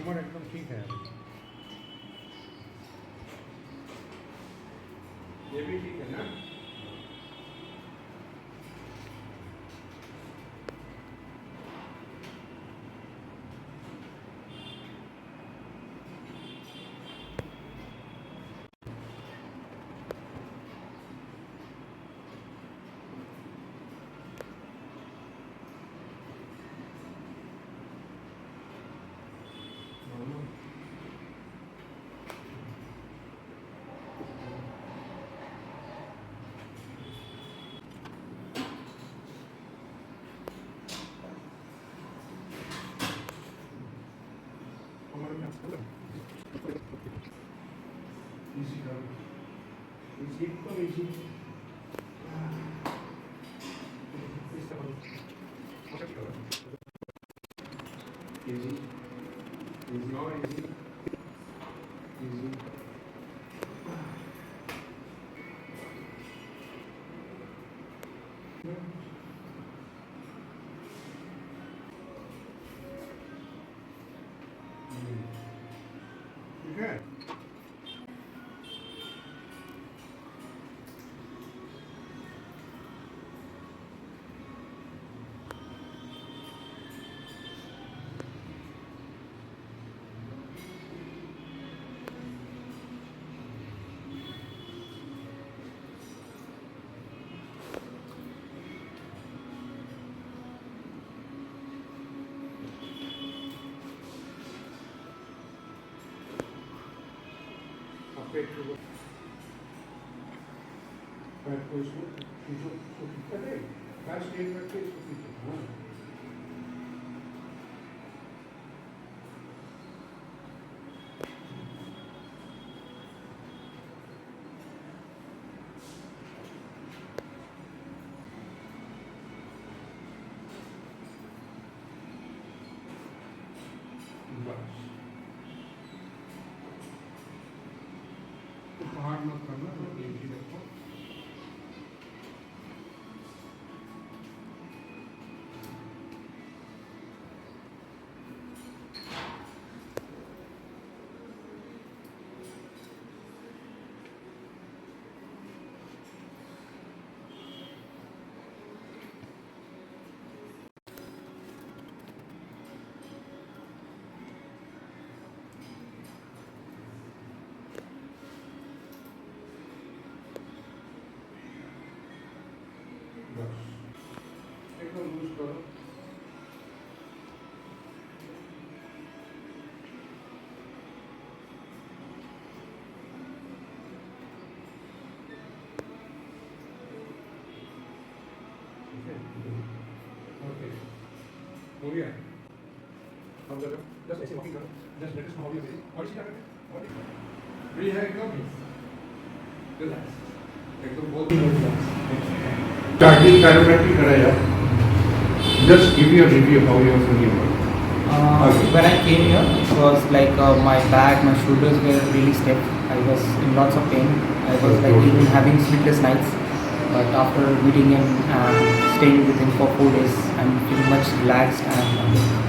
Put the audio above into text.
कमर एकदम ठीक है अभी। ये भी ठीक है ना? Easy go. Easy go, easy. Easy. Easy. More easy. Easy. Okay. पेट को इसको खींचता है, पैर स्ट्रेट रख के इसको खींचो। हाँ, बस तो पहाड़ मत करना, तो इजी रखो। बस एकदम लूज करो। ओके, हो गया। अब जरा जस्ट ऐसे वॉकिंग करो, just let us know how you feel. और सीधा करके फ्री है एकदम, रिलैक्स एकदम, बहुत relax. Starting chiropractic karaya. Just give me a review how you are feeling. When I came here, it was like my back, my shoulders were really stiff. I was in lots of pain. I was like even having sleepless nights. But after meeting him and staying with him for 4 days, I'm feeling much relaxed and